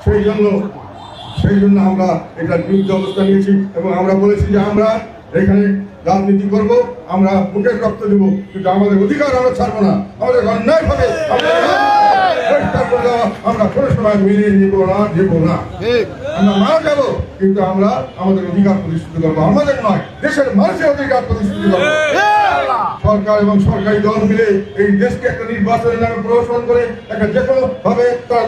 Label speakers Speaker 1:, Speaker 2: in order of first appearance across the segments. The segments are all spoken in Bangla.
Speaker 1: সেই জন্য আমরা এটা বিরুদ্ধে অবস্থা নিয়েছি এবং আমরা বলেছি যে আমরা এখানে রাজনীতি করব, আমরা বুকের রক্ত দেবো, কিন্তু আমাদের অধিকার আমরা ছাড়বো না। আমাদের অন্যায় ভাবে আমরা কোনো সময় মেনে নিব না, দেবো না। আমরা মারা যাবো, কিন্তু আমরা আমাদের অধিকার প্রতিষ্ঠিত করবো, আমাদের নয়, দেশের মানুষের অধিকার প্রতিষ্ঠিত করবো। সরকার এবং সরকারি দল মিলে এই দেশকে একটা নির্বাচনের নামে প্রহসন করে একটা যে কোনো ভাবে তারা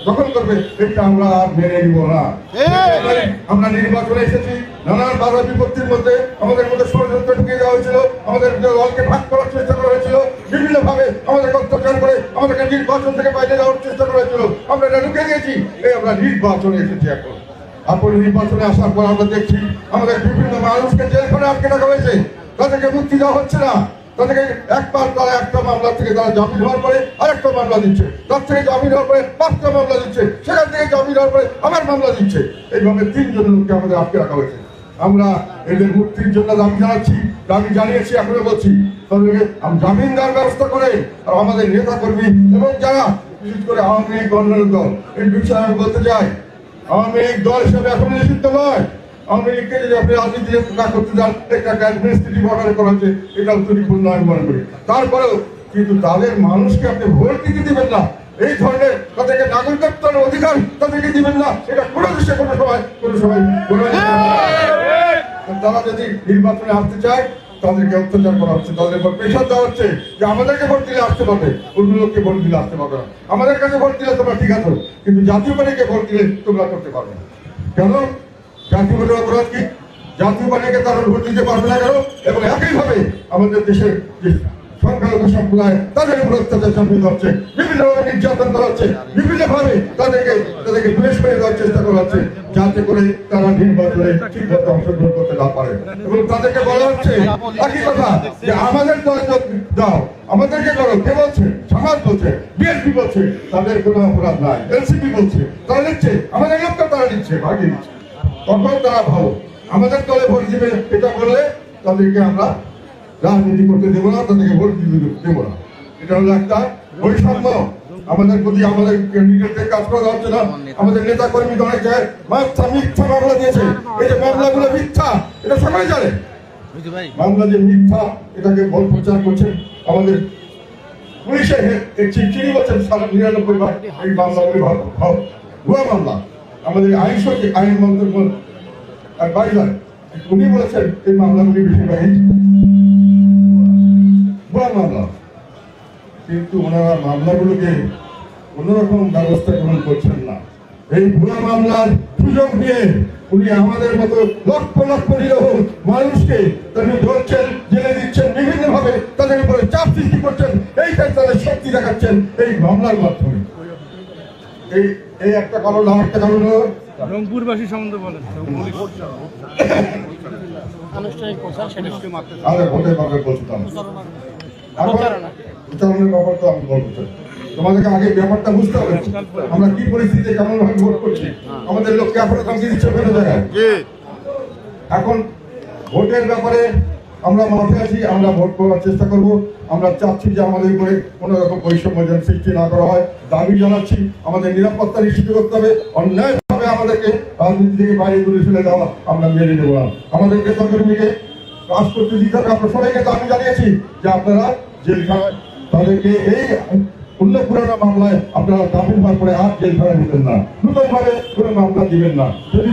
Speaker 1: দখল করবে, এটা আমরা আর মেনে নিব না। আমরা নির্বাচনে এসেছি, নানান বাধা বিপত্তির মধ্যে আমাদের মধ্যে ষড়যন্ত্র ঢুকিয়ে দেওয়া হয়েছিল, আমাদের দলকে ভাগ করার চেষ্টা করা হয়েছিল, বিভিন্ন ভাবে আমাদেরকে অত্যাচার করে আমাদেরকে নির্বাচন থেকে বাইরে যাওয়ার চেষ্টা করা হয়েছিল। আমরা এটা ঢুকে দিয়েছি, এই আমরা নির্বাচনে এসেছি। এখন নির্বাচনে আসার পর আমরা দেখছি আমাদের বিভিন্ন মানুষকে জেলখানে আটকে রাখা হয়েছে, তাদেরকে মুক্তি দেওয়া হচ্ছে না। তাদেরকে একবার তারা একটা মামলা থেকে তারা জামিন হওয়ার পরে আরেকটা মামলা দিচ্ছে, তার থেকে জামিন হওয়ার পরে 5টা মামলা দিচ্ছে, সেখান থেকে জামিন হওয়ার পরে আবার মামলা দিচ্ছে। এইভাবে 3 জন লোককে আমাদের আটকে রাখা হয়েছে। আমরা এদের মুক্তির জন্য দাবি জানাচ্ছি, দাবি জানিয়েছি, এখনো বলছি তাদেরকে জামিন দেওয়ার ব্যবস্থা করে। আর আমাদের নেতা কর্মী এবং যারা বিশেষ করে আওয়ামী লীগ অন্যান্য দল, এই বিষয়ে আমি বলতে চাই, আওয়ামী লীগ দল হিসেবে এখন নিষিদ্ধ নয়। আওয়ামী লীগকে যদি আপনি রাজনীতি না করতে চান, একটা অ্যাডমিনিস্ট্রেটিভ অর্ডার করা হচ্ছে, এটা ত্রুটিপূর্ণ আমি মনে করি। তারপরেও কিন্তু তাদের মানুষকে আপনি ভোট দিতে দিবেন না, এই ধরনের তাদেরকে নাগরিকত্বের অধিকার তাদেরকে দিবেন না, এটা কোনো দেশে কোনো সময় তারা যদি নির্বাচনে আসতে চায় তাদেরকে অত্যাচার করা হচ্ছে, তাদের উপর প্রেশার দেওয়া হচ্ছে যে আমাদেরকে ভোট দিলে আসতে পারবে, অন্য লোককে ভোট দিলে আসতে পারবে না। আমাদের কাছে ভোট দিলে তোমরা ঠিক আছে, কিন্তু জাতীয় পার্টিকে ভোট দিলে তোমরা করতে পারবে না। কেন? জাতীয় পার্টির অপরাধ কি? জাতীয় পার্টিকে তারা ভোট দিতে পারবে না কেন? এবং একইভাবে আমাদের দেশের যে সংখ্যালঘু সম্প্রদায় তাদের উপর অত্যাচার চাপিয়ে হচ্ছে, বিভিন্নভাবে নির্যাতন করা হচ্ছে, বিভিন্নভাবে তাদেরকে বিশেষ করে দেওয়ার চেষ্টা করা হচ্ছে, যাতে করে তারা নির্বাচনে ঠিকমতো অংশগ্রহণ করতে না পারে। এবং তাদেরকে বলা হচ্ছে একই কথা যে আমাদের দল দাও, আমাদেরকে করো। কে বলছে? সমাজ বলছে, বিএনপি বলছে তাদের কোনো অপরাধ নাই, এনসিপি বলছে তারা নিচ্ছে, আমাদের লোকটা তারা নিচ্ছে, ভাগিয়ে নিচ্ছে। তখন তারা ভালো আমাদের দলে ভোট দিবে, এটা বললে তাদেরকে আমরা রাজনীতি করতে দেবো না, তাদেরকে ভোট দিতে দেবো না। এটা হলো একটা বৈষম্য। আমাদের প্রতি আমাদের ক্যান্ডিডেটদের কাজ করা হচ্ছে না। আমাদের নেতা কর্মী অনেক জায়গায় মিথ্যা মামলা দিয়েছে। এই যে মামলাগুলো মিথ্যা, এটা সবাই জানে। মামলা যে মিথ্যা, এটাকে বল প্রচার করছেন আমাদের পুলিশের চিনি বলছেন 99% এই মামলাগুলি ভুয়া মামলা। আমাদের আইন মন্ত্রক অ্যাডভাইজার উনি বলেছেন এই মামলাগুলি বেশিরভাগই ভুয়া মামলা, কিন্তু ওনারা মামলাগুলোকে কোনোরকম ব্যবস্থা গ্রহণ করছেন না। এই ভুয়া মামলার সুযোগ নিয়ে উনি আমাদের মতো লক্ষ লক্ষ নিরহ মানুষকে তাদের ধরছেন, জেলে দিচ্ছেন, বিভিন্ন ভাবে তাদের উপরে চাপ সৃষ্টি করছেন। এইটাই তাদের শক্তি দেখাচ্ছেন এই মামলার মাধ্যমে। এই একটা কারণ, আরেকটা কারণ
Speaker 2: রংপুরবাসী সম্বন্ধে বলেন।
Speaker 1: তোমাদেরকে আগে ব্যাপারটা বুঝতে হবে, আমরা কি পরিস্থিতি কেমন ভাবে ভোট করছি, আমাদের লোককে এখনো ধমকি দিচ্ছে বিভিন্ন জায়গায়। এখন ভোটের ব্যাপারে আমরা মাঠে আছি, আমরা ভোট করার চেষ্টা করব। আমরা চাচ্ছি যে আমাদের উপরে কোনো রকম বৈষম্য যেন সৃষ্টি না করা হয়, দাবি জানাচ্ছি। আমাদের নিরাপত্তা নিশ্চিত করতে হবে, অন্যায়ভাবে আমাদেরকে রাজনীতি থেকে বাইরে তুলে ফেলে দেওয়া আমরা মেনে নেব না। আমাদের নেতাকর্মীকে কাজ করতে দিতে হবে। আমরা সবাইকে দাবি জানিয়েছি যে আপনারা জেলখানায় তাদেরকে এই অন্য পুরানো মামলায় আপনারা জামিন হওয়ার পরে আর জেলখানায় দিবেন না, নতুন ভাবে কোনো মামলা দিবেন না। যদি